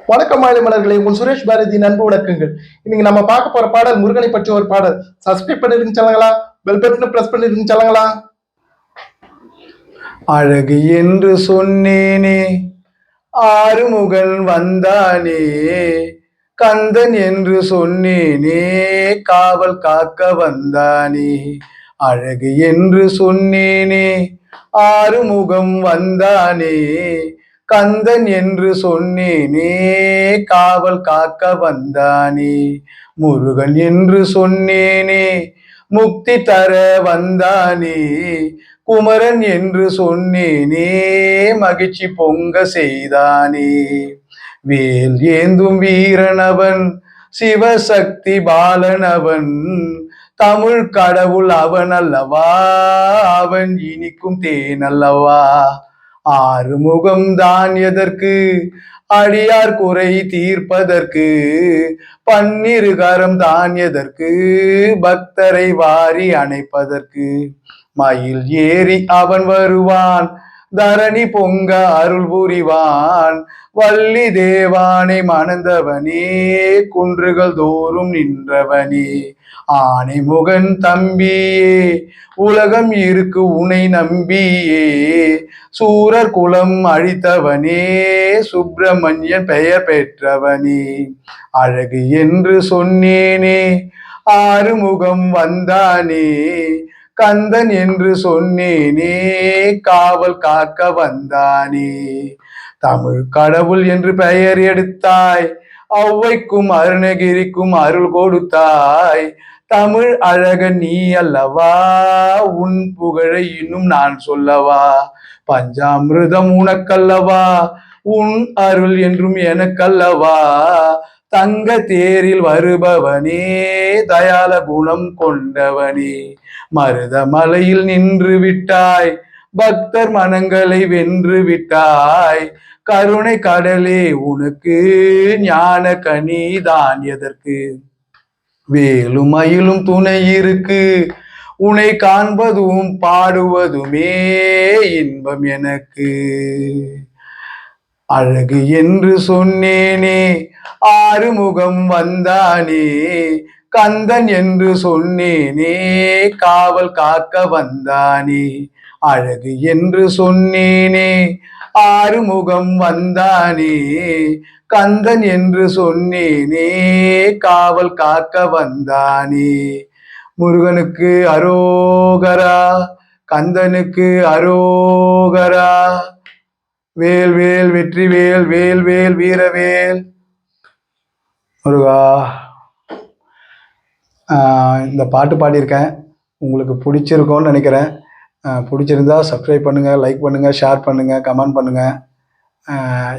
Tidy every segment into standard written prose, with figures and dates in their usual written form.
வணக்கம் மாலை மலர்களே, உங்கள் சுரேஷ் பாரதி அன்பு வணக்கங்கள். இன்னைக்கு நம்ம பார்க்க போற பாடல் முருகனை பற்றி ஒரு பாடல். சப்ஸ்கிரைப் பண்ணிருக்கீங்க சொல்லுங்களா, பெல் பட்டனை பிரஸ் பண்ணிருக்கீங்க சொல்லுங்களா. அழகு என்று சொன்னேனே ஆறுமுகன் வந்தானே, கந்தன் என்று சொன்னேனே காவல் காக்க வந்தானே. அழகு என்று சொன்னேனே ஆறுமுகம் வந்தானே, கந்தன் என்று சொன்னேனே காவல் காக்க வந்தானே. முருகன் என்று சொன்னேனே முக்தி தர வந்தானே, குமரன் என்று சொன்னேனே மகிழ்ச்சி பொங்க செய்தானே. வேல் ஏந்தும் வீரனவன், சிவசக்தி பாலனவன், தமிழ் கடவுள் அவன் அல்லவா, அவன் இனிக்கும் தேன் அல்லவா. ஆறுமுகம் தான் எதற்கு, அடியார் குறை தீர்ப்பதற்கு, பன்னிருகரம் தான் எதற்கு, பக்தரை வாரி அணைப்பதற்கு. மயில் ஏறி அவன் வருவான், தரணி பொங்க அருள் புரிவான், வள்ளி தேவானை மணந்தவனே, குன்றுகள் தோறும் நின்றவனே. ஆனை முகன் தம்பியே, உலகம் இருக்கு உனை நம்பியே, சூரர் குலம் அழித்தவனே, சுப்பிரமணியன் பெயர் பெற்றவனே. அழகு என்று சொன்னேனே ஆறுமுகம் வந்தானே, கந்தன் என்று சொன்னேனே காவல் காக்க வந்தானே. தமிழ் கடவுள் என்று பெயர் எடுத்தாய், ஔவைக்கும் அருணகிரிக்கும் அருள் கொடுத்தாய். தமிழ் அழகன் நீ அல்லவா, உன் புகழை இன்னும் நான் சொல்லவா. பஞ்சாமிர்தம் உனக்கல்லவா, உன் அருள் என்றும் எனக்கல்லவா. தங்க தேரில் வருபவனே, தயால குணம் கொண்டவனே. மருத மலையில் நின்று விட்டாய், பக்தர் மனங்களை வென்று விட்டாய். கருணை கடலே உனக்கு, ஞான கனிதான் எதற்கு. வேலும் மயிலும் துணை இருக்கு, உன்னை காண்பதும் பாடுவதுமே இன்பம் எனக்கு. அழகு என்று சொன்னேனே ஆறுமுகம் வந்தானே, கந்தன் என்று சொன்னேனே காவல் காக்க வந்தானே. அழகு என்று சொன்னேனே ஆறுமுகம் வந்தானே, கந்தன் என்று சொன்னேனே காவல் காக்க வந்தானே. முருகனுக்கு அரோகரா, கந்தனுக்கு அரோகரா. வேல் வேல் வெற்றி வேல், வேல் வேல் வீரவேல். முருகா. இந்த பாட்டு பாடியிருக்கேன், உங்களுக்கு பிடிச்சிருக்கோன்னு நினைக்கிறேன். பிடிச்சிருந்தா சப்ஸ்கிரைப் பண்ணுங்கள், லைக் பண்ணுங்கள், ஷேர் பண்ணுங்கள், கமெண்ட் பண்ணுங்கள்.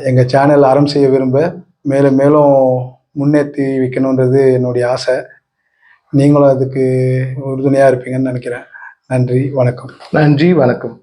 எங்கள் சேனல் ஆரம்பம் செய்ய விரும்ப மேலும் மேலும் முன்னேற்றி வைக்கணுன்றது என்னுடைய ஆசை. நீங்களும் அதுக்கு உறுதுணையாக இருப்பீங்கன்னு நினைக்கிறேன். நன்றி, வணக்கம். நன்றி, வணக்கம்.